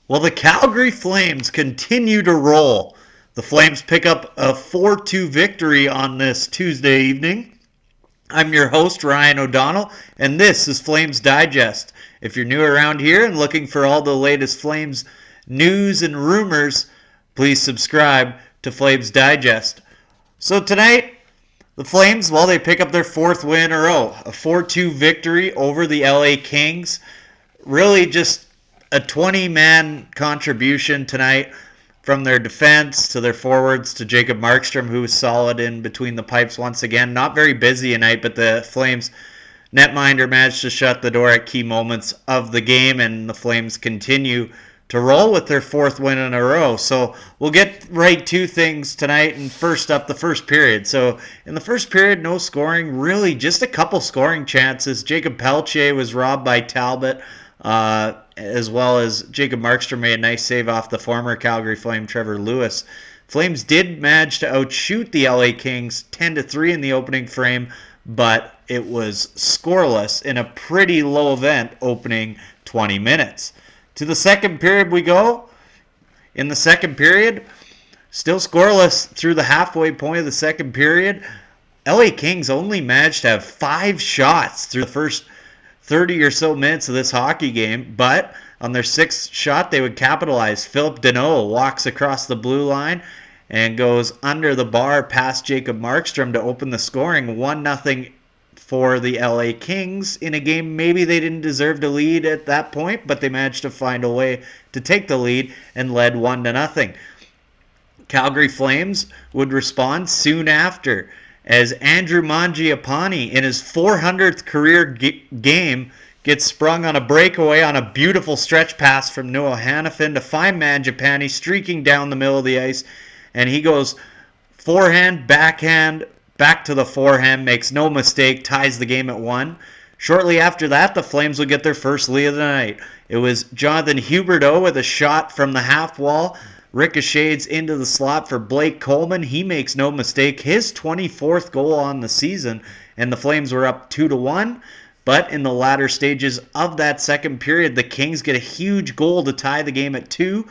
Well, the Calgary Flames continue to roll. The Flames pick up a 4-2 victory on this Tuesday evening. I'm your host, Ryan O'Donnell, and this is Flames Digest. If you're new around here and looking for all the latest Flames news and rumors, please subscribe to Flames Digest. So tonight, the Flames, well, they pick up their fourth win in a row. A 4-2 victory over the LA Kings. Really just a 20-man contribution tonight from their defense to their forwards to Jacob Markstrom, who was solid in between the pipes once again. Not very busy tonight, but the Flames netminder managed to shut the door at key moments of the game, and the Flames continue to roll with their fourth win in a row. So we'll get right to things tonight, and first up, the first period. So in the first period, no scoring, really just a couple scoring chances. Jacob Pelletier was robbed by Talbot, as well as Jacob Markstrom made a nice save off the former Calgary Flame Trevor Lewis. Flames did manage to outshoot the LA Kings 10-3 in the opening frame, but it was scoreless in a pretty low event opening 20 minutes. To the second period we go. In the second period, still scoreless through the halfway point of the second period. LA Kings only managed to have 5 shots through the first 30 or so minutes of this hockey game, but on their 6th shot they would capitalize. Philip Deneau walks across the blue line and goes under the bar past Jacob Markstrom to open the scoring. 1-0 for the LA Kings in a game maybe they didn't deserve to lead at that point, but they managed to find a way to take the lead and led 1-0. Calgary Flames would respond soon after, as Andrew Mangiapane in his 400th career game gets sprung on a breakaway on a beautiful stretch pass from Noah Hanifin to find Mangiapane streaking down the middle of the ice, and he goes forehand, backhand, back to the forehand, makes no mistake, ties the game at 1. Shortly after that, the Flames would get their first lead of the night. It was Jonathan Huberdeau with a shot from the half wall, ricochets into the slot for Blake Coleman. He makes no mistake, his 24th goal on the season, and the Flames were up 2-1. But in the latter stages of that second period, the Kings get a huge goal to tie the game at 2.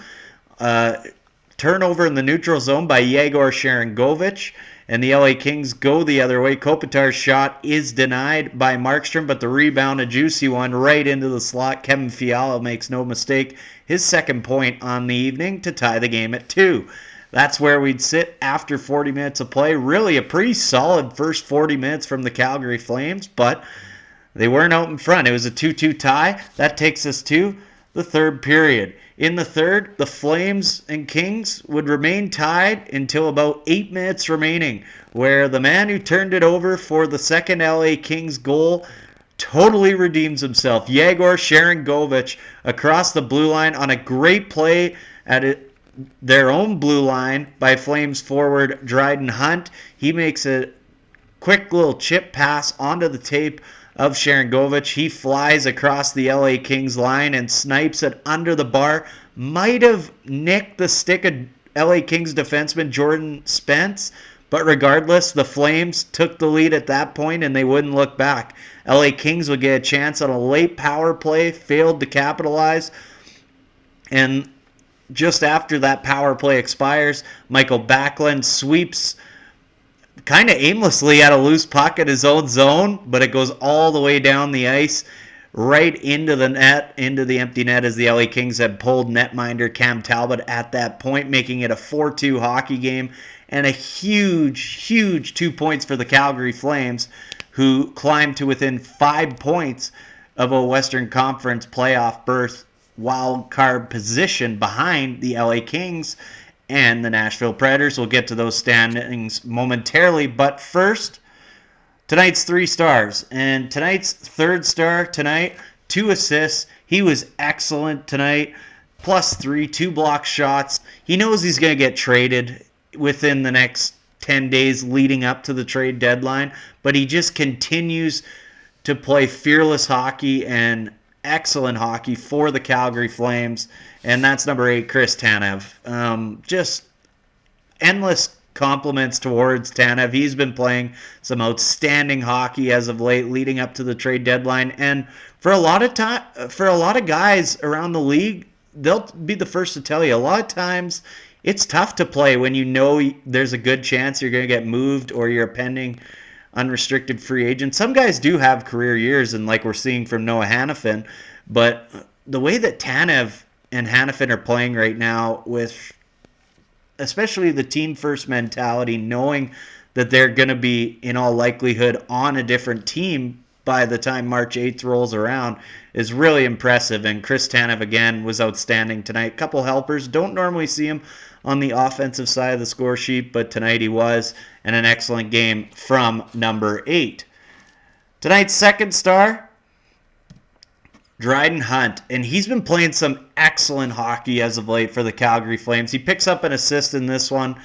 Turnover in the neutral zone by Yegor Sharangovich, and the LA Kings go the other way. Kopitar's shot is denied by Markstrom, but the rebound, a juicy one, right into the slot. Kevin Fiala makes no mistake, his second point on the evening to tie the game at 2. That's where we'd sit after 40 minutes of play. Really a pretty solid first 40 minutes from the Calgary Flames, but they weren't out in front. It was a 2-2 tie. That takes us to the third period. In the third, the Flames and Kings would remain tied until about 8 minutes remaining, where the man who turned it over for the second LA Kings goal totally redeems himself. Yegor Sharangovich across the blue line on a great play at their own blue line by Flames forward Dryden Hunt. He makes a quick little chip pass onto the tape of Sharangovich. He flies across the LA Kings line and snipes it under the bar. Might have nicked the stick of LA Kings defenseman Jordan Spence, but regardless, the Flames took the lead at that point and they wouldn't look back. LA Kings would get a chance on a late power play, failed to capitalize, and just after that power play expires, Michael Backlund sweeps kind of aimlessly at a loose puck at his own zone, but it goes all the way down the ice, right into the net, into the empty net, as the LA Kings had pulled netminder Cam Talbot at that point, making it a 4-2 hockey game, and a huge 2 points for the Calgary Flames, who climbed to within 5 points of a Western Conference playoff berth wild card position behind the LA Kings and the Nashville Predators. We'll get to those standings momentarily, but first, tonight's 3 stars. And tonight's third star tonight, 2 assists. He was excellent tonight. +3, 2 block shots. He knows he's going to get traded within the next 10 days leading up to the trade deadline, but he just continues to play fearless hockey and excellent hockey for the Calgary Flames, and that's number 8, Chris Tanev. Just endless compliments towards Tanev. He's been playing some outstanding hockey as of late, leading up to the trade deadline, and for a lot of guys around the league, they'll be the first to tell you. A lot of times, it's tough to play when you know there's a good chance you're going to get moved or you're a pending unrestricted free agent. Some guys do have career years, and like we're seeing from Noah Hanifin, but the way that Tanev and Hanifin are playing right now, with especially the team first mentality, knowing that they're going to be in all likelihood on a different team by the time March 8th rolls around, is really impressive. And Chris Tanev again was outstanding tonight. Couple helpers, don't normally see him on the offensive side of the score sheet, but tonight he was, and an excellent game from number 8. Tonight's second star, Dryden Hunt, and he's been playing some excellent hockey as of late for the Calgary Flames. He picks up an assist in this one,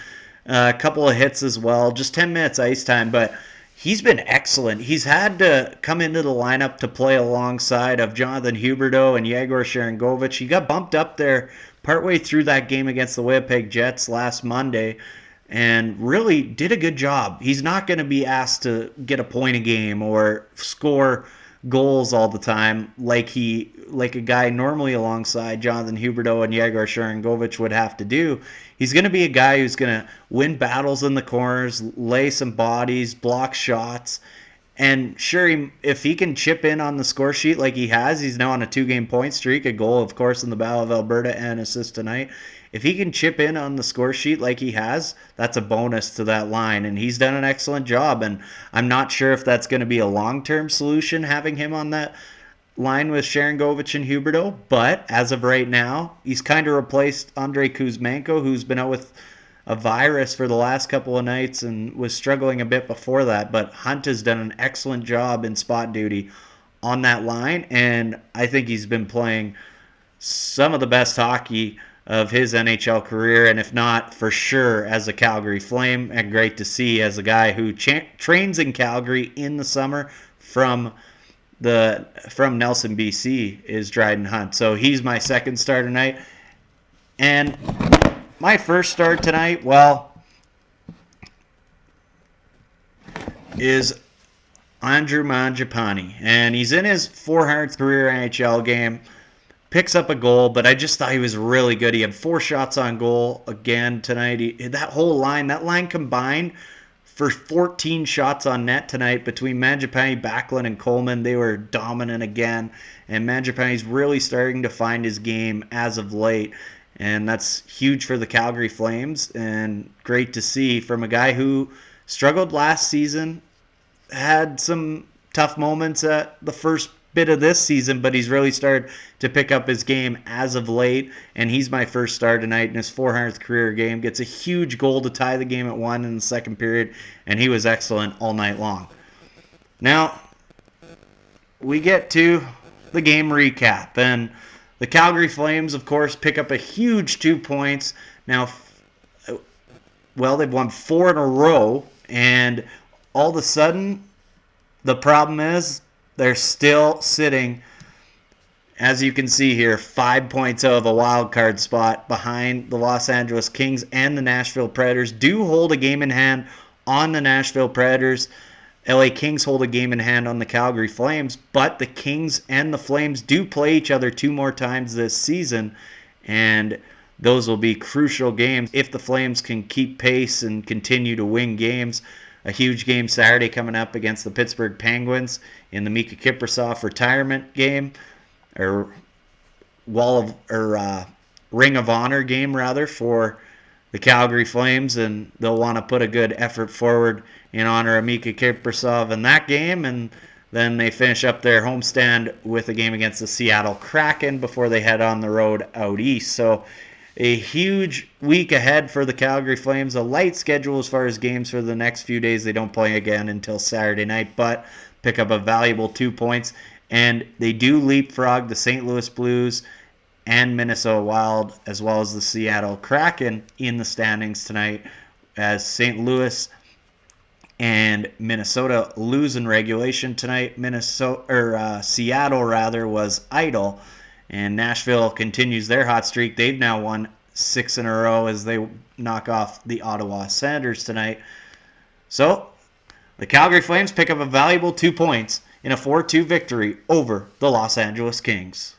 a couple of hits as well, just 10 minutes ice time, but he's been excellent. He's had to come into the lineup to play alongside of Jonathan Huberdeau and Yegor Sharangovich. He got bumped up there partway through that game against the Winnipeg Jets last Monday and really did a good job. He's not going to be asked to get a point a game or score goals all the time like a guy normally alongside Jonathan Huberdeau and Yegor Sharangovich would have to do. He's going to be a guy who's going to win battles in the corners, lay some bodies, block shots. And sure, if he can chip in on the score sheet like he has, he's now on a 2-game point streak, a goal, of course, in the Battle of Alberta and assist tonight. If he can chip in on the score sheet like he has, that's a bonus to that line. And he's done an excellent job. And I'm not sure if that's going to be a long-term solution, having him on that line with Sharangovich and Huberdeau. But as of right now, he's kind of replaced Andrei Kuzmenko, who's been out with a virus for the last couple of nights and was struggling a bit before that. But Hunt has done an excellent job in spot duty on that line, and I think he's been playing some of the best hockey of his NHL career, and if not, for sure as a Calgary Flame. And great to see as a guy who trains in Calgary in the summer from Nelson, BC, is Dryden Hunt. So he's my second star tonight. And my first star tonight, well, is Andrew Mangiapane. And he's in his 400th career NHL game. Picks up a goal, but I just thought he was really good. He had 4 shots on goal again tonight. That line combined for 14 shots on net tonight between Mangiapane, Backlund, and Coleman. They were dominant again, and Mangiapane's really starting to find his game as of late, and that's huge for the Calgary Flames, and great to see from a guy who struggled last season, had some tough moments at the first bit of this season, but he's really started to pick up his game as of late, and he's my first star tonight in his 400th career game. Gets a huge goal to tie the game at 1 in the second period, and he was excellent all night long. Now, we get to the game recap, and the Calgary Flames, of course, pick up a huge 2 points. Now, well, they've won 4 in a row, and all of a sudden, the problem is they're still sitting, as you can see here, 5 points out of a wild card spot behind the Los Angeles Kings and the Nashville Predators. Do hold a game in hand on the Nashville Predators. LA Kings hold a game in hand on the Calgary Flames, but the Kings and the Flames do play each other 2 more times this season, and those will be crucial games if the Flames can keep pace and continue to win games. A huge game Saturday coming up against the Pittsburgh Penguins in the Mika Kiprasov retirement game, or Ring of Honor game rather, for the Calgary Flames, and they'll want to put a good effort forward in honor of Mika Kiprasov in that game, and then they finish up their homestand with a game against the Seattle Kraken before they head on the road out east. So a huge week ahead for the Calgary Flames. A light schedule as far as games for the next few days. They don't play again until Saturday night, but pick up a valuable 2 points. And they do leapfrog the St. Louis Blues and Minnesota Wild, as well as the Seattle Kraken in the standings tonight, as St. Louis and Minnesota lose in regulation tonight. Seattle was idle. And Nashville continues their hot streak. They've now won 6 in a row as they knock off the Ottawa Senators tonight. So, the Calgary Flames pick up a valuable 2 points in a 4-2 victory over the Los Angeles Kings.